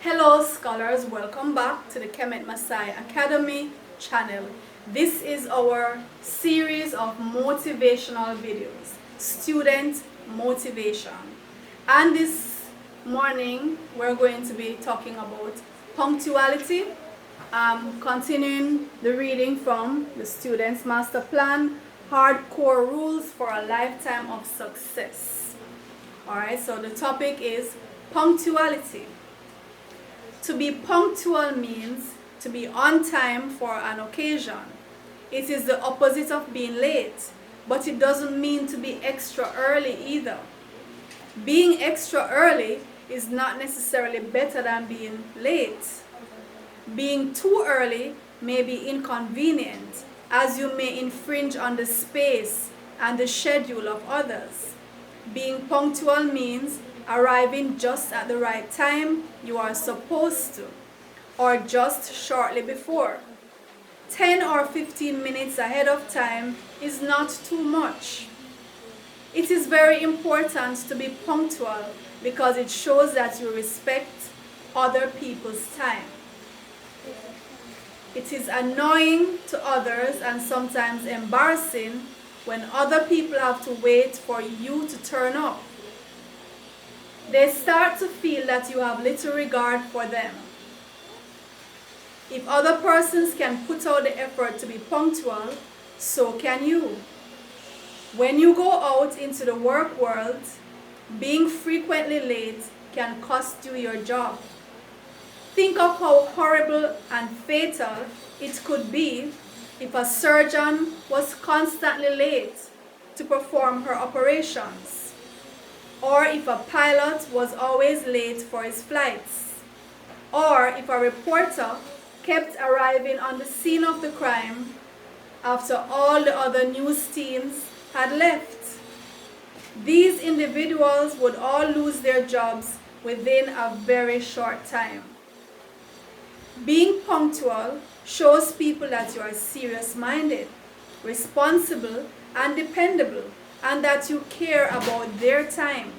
Hello scholars, welcome back to the Kemet Maasai Academy channel. This is our series of motivational videos, student motivation. And this morning we're going to be talking about punctuality, continuing the reading from the Student's Master Plan, Hardcore Rules for a Lifetime of Success. Alright, so the topic is punctuality. To be punctual means to be on time for an occasion. It is the opposite of being late, but it doesn't mean to be extra early either. Being extra early is not necessarily better than being late. Being too early may be inconvenient, as you may infringe on the space and the schedule of others. Being punctual means arriving just at the right time you are supposed to, or just shortly before. 10 or 15 minutes ahead of time is not too much. It is very important to be punctual because it shows that you respect other people's time. It is annoying to others and sometimes embarrassing when other people have to wait for you to turn up. They start to feel that you have little regard for them. If other persons can put out the effort to be punctual, so can you. When you go out into the work world, being frequently late can cost you your job. Think of how horrible and fatal it could be if a surgeon was constantly late to perform her operations, or if a pilot was always late for his flights, or if a reporter kept arriving on the scene of the crime after all the other news teams had left. These individuals would all lose their jobs within a very short time. Being punctual shows people that you are serious-minded, responsible, and dependable, and that you care about their time.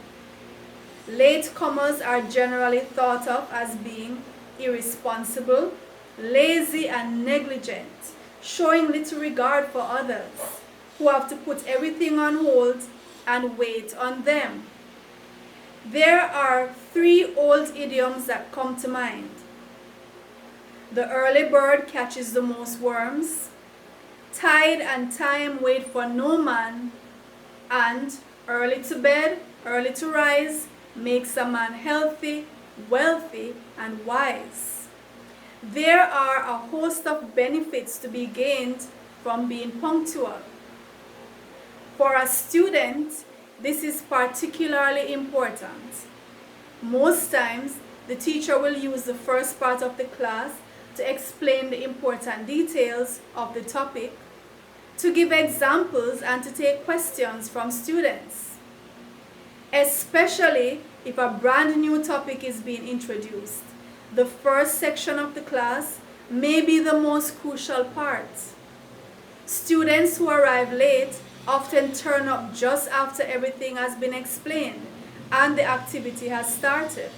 Latecomers are generally thought of as being irresponsible, lazy, and negligent, showing little regard for others, who have to put everything on hold and wait on them. There are 3 old idioms that come to mind. The early bird catches the most worms, tide and time wait for no man, and early to bed, early to rise makes a man healthy, wealthy, and wise. There are a host of benefits to be gained from being punctual. For a student, this is particularly important. Most times, the teacher will use the first part of the class to explain the important details of the topic, to give examples, and to take questions from students. Especially if a brand new topic is being introduced, the first section of the class may be the most crucial part. Students who arrive late often turn up just after everything has been explained and the activity has started.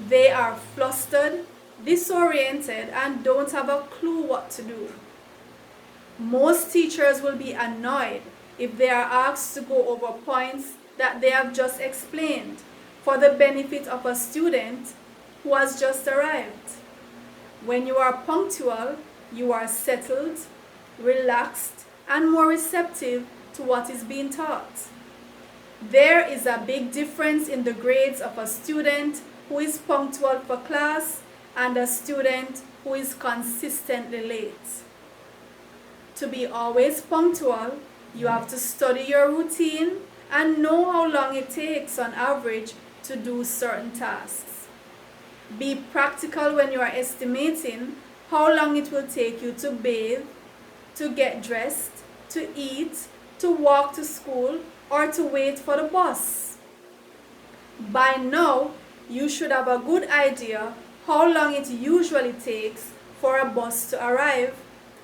They are flustered, disoriented, and don't have a clue what to do. Most teachers will be annoyed if they are asked to go over points that they have just explained for the benefit of a student who has just arrived. When you are punctual, you are settled, relaxed, and more receptive to what is being taught. There is a big difference in the grades of a student who is punctual for class and a student who is consistently late. To be always punctual, you have to study your routine and know how long it takes on average to do certain tasks. Be practical when you are estimating how long it will take you to bathe, to get dressed, to eat, to walk to school, or to wait for the bus. By now, you should have a good idea how long it usually takes for a bus to arrive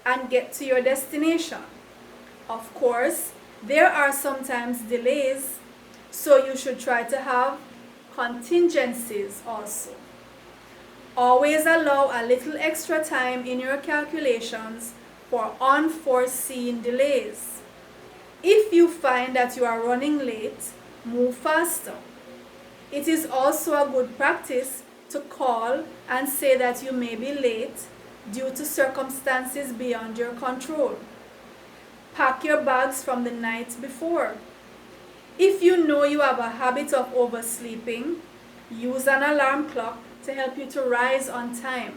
and get to your destination. Of course, there are sometimes delays, so you should try to have contingencies also. Always allow a little extra time in your calculations for unforeseen delays. If you find that you are running late, move faster. It is also a good practice to call and say that you may be late due to circumstances beyond your control. Pack your bags from the night before. If you know you have a habit of oversleeping, use an alarm clock to help you to rise on time.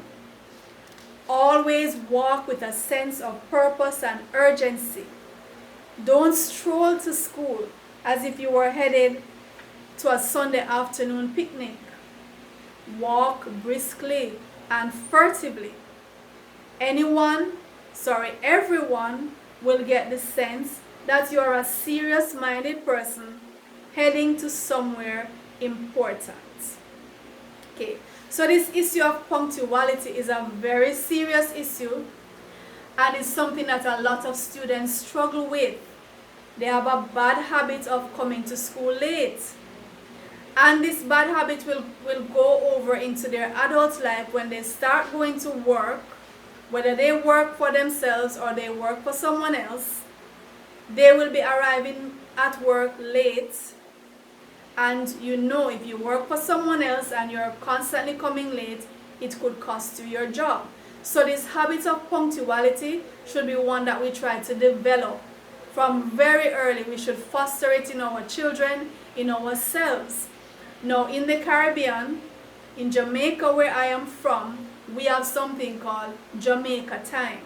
Always walk with a sense of purpose and urgency. Don't stroll to school as if you were headed to a Sunday afternoon picnic. Walk briskly and furtively. Everyone will get the sense that you are a serious-minded person heading to somewhere important. Okay, so this issue of punctuality is a very serious issue, and it's something that a lot of students struggle with. They have a bad habit of coming to school late. And this bad habit will go over into their adult life when they start going to work, whether they work for themselves or they work for someone else. They will be arriving at work late. And you know, if you work for someone else and you're constantly coming late, it could cost you your job. So this habit of punctuality should be one that we try to develop from very early. We should foster it in our children, in ourselves. Now, in the Caribbean, in Jamaica, where I am from, we have something called Jamaica Time.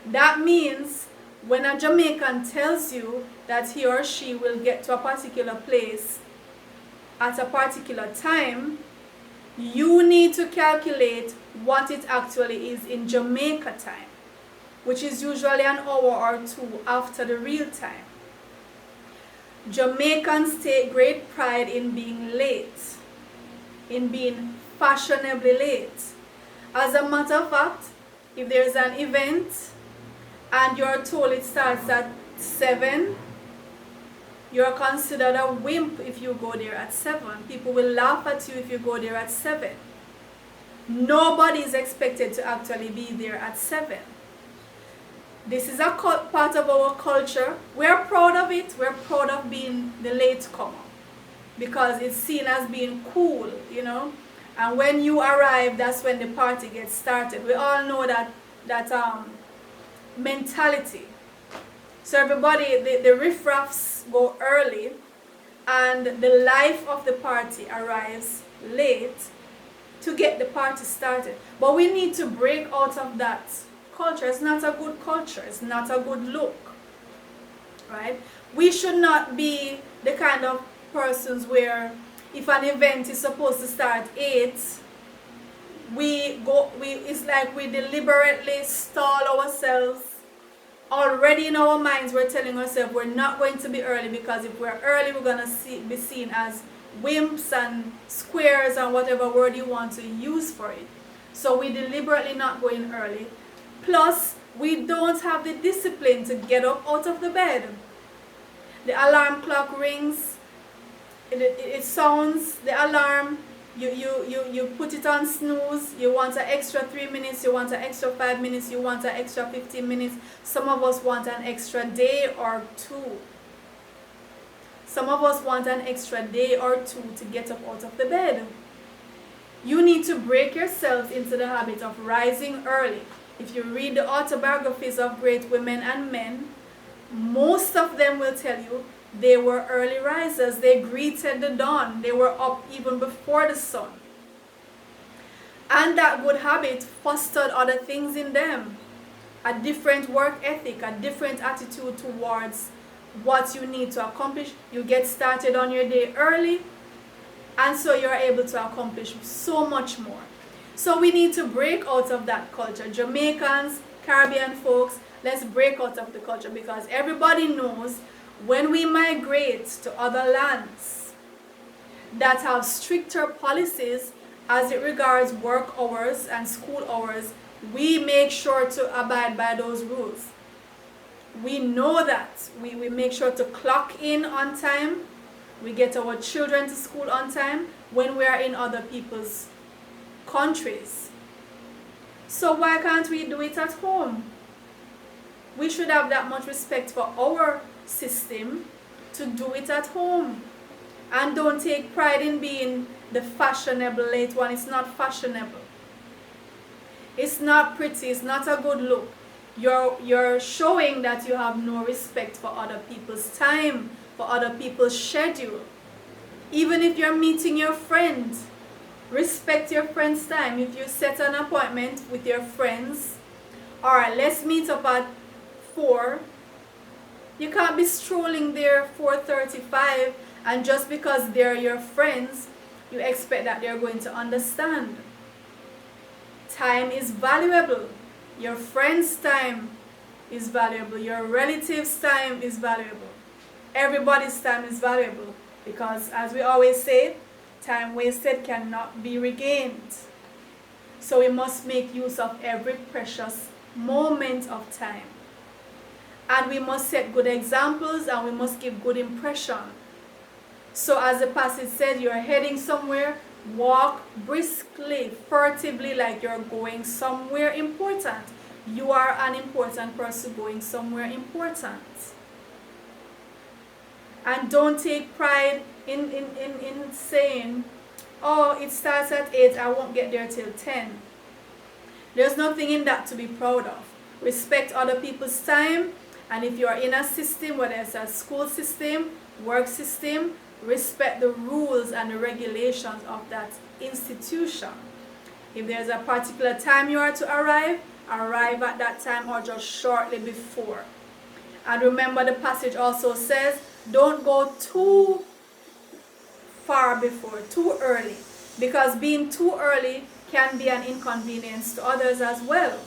That means when a Jamaican tells you that he or she will get to a particular place at a particular time, you need to calculate what it actually is in Jamaica time, which is usually an hour or two after the real time. Jamaicans take great pride in being late, in being fashionably late. As a matter of fact, if there is an event and you're told it starts at 7, you're considered a wimp if you go there at 7. People will laugh at you if you go there at 7. Nobody is expected to actually be there at 7. This is a part of our culture. We're proud of it. We're proud of being the latecomer because it's seen as being cool, you know. And when you arrive, that's when the party gets started. We all know that mentality. So everybody, the riffraffs go early, and the life of the party arrives late to get the party started. But we need to break out of that culture. It's not a good culture. It's not a good look, right? We should not be the kind of persons where if an event is supposed to start 8, it's like we deliberately stall ourselves. Already in our minds we're telling ourselves we're not going to be early, because if we're early we're going to be seen as wimps and squares and whatever word you want to use for it. So we deliberately not going early. Plus, we don't have the discipline to get up out of the bed. The alarm clock rings, it sounds, the alarm, you put it on snooze, you want an extra 3 minutes, you want an extra 5 minutes, you want an extra 15 minutes. Some of us want an extra day or 2. Some of us want an extra day or 2 to get up out of the bed. You need to break yourselves into the habit of rising early. If you read the autobiographies of great women and men, most of them will tell you they were early risers. They greeted the dawn. They were up even before the sun. And that good habit fostered other things in them. A different work ethic, a different attitude towards what you need to accomplish. You get started on your day early, and so you're able to accomplish so much more. So we need to break out of that culture. Jamaicans, Caribbean folks, let's break out of the culture, because everybody knows when we migrate to other lands that have stricter policies as it regards work hours and school hours, we make sure to abide by those rules. We know that. We make sure to clock in on time. We get our children to school on time when we are in other people's countries. So why can't we do it at home? We should have that much respect for our system to do it at home. And don't take pride in being the fashionable late one. It's not fashionable. It's not pretty. It's not a good look. You're showing that you have no respect for other people's time, for other people's schedule. Even if you're meeting your friend, respect your friend's time. If you set an appointment with your friends, alright, let's meet up at 4. You can't be strolling there 4:35, and just because they're your friends, you expect that they're going to understand. Time is valuable. Your friend's time is valuable. Your relatives' time is valuable. Everybody's time is valuable, because as we always say, time wasted cannot be regained. So we must make use of every precious moment of time. And we must set good examples, and we must give good impression. So as the passage said, you're heading somewhere, walk briskly, furtively, like you're going somewhere important. You are an important person going somewhere important. And don't take pride in saying, oh, it starts at 8, I won't get there till 10. There's nothing in that to be proud of. Respect other people's time, and if you're in a system, whether it's a school system, work system, respect the rules and the regulations of that institution. If there's a particular time you are to arrive at that time or just shortly before. And remember, the passage also says, don't go too far before, too early, because being too early can be an inconvenience to others as well,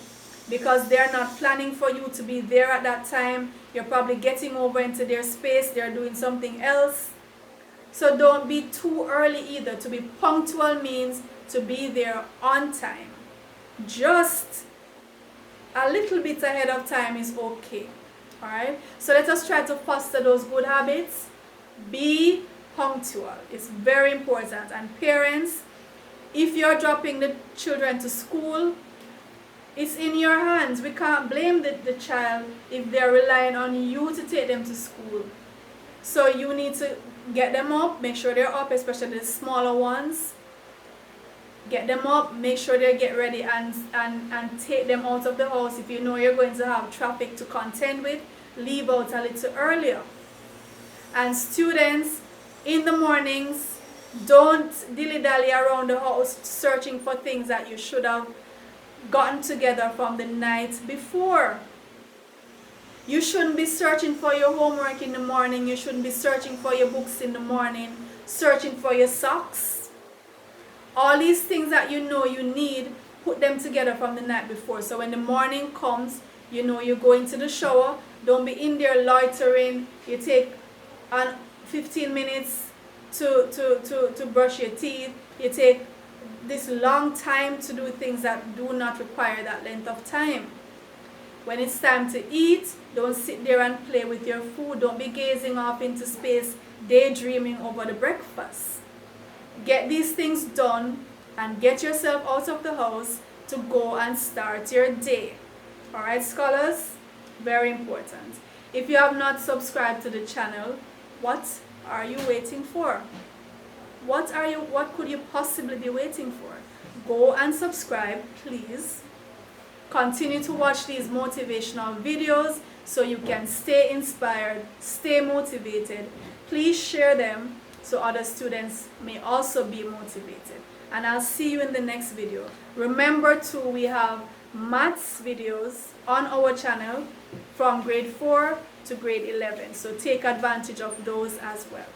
because they're not planning for you to be there at that time. You're probably getting over into their space, they're doing something else. So don't be too early either. To be punctual means to be there on time. Just a little bit ahead of time is okay. Alright? So let us try to foster those good habits. Be punctual. It's very important. And parents, if you're dropping the children to school, it's in your hands. We can't blame the child if they're relying on you to take them to school. So you need to get them up, make sure they're up, especially the smaller ones. Get them up, make sure they get ready, and take them out of the house. If you know you're going to have traffic to contend with, leave out a little earlier. And students, in the mornings, don't dilly-dally around the house searching for things that you should have gotten together from the night before. You shouldn't be searching for your homework in the morning. You shouldn't be searching for your books in the morning, searching for your socks. All these things that you know you need, put them together from the night before. So when the morning comes, you know you go into the shower. Don't be in there loitering. You take 15 minutes to brush your teeth. You take this long time to do things that do not require that length of time. When it's time to eat, don't sit there and play with your food. Don't be gazing off into space, daydreaming over the breakfast. Get these things done and get yourself out of the house to go and start your day. Alright, scholars? Very important. If you have not subscribed to the channel, what are you waiting for? What could you possibly be waiting for? Go and subscribe, please. Continue to watch these motivational videos so you can stay inspired, stay motivated. Please share them so other students may also be motivated. And I'll see you in the next video. Remember too, we have maths videos on our channel from grade 4 to grade 11. So take advantage of those as well.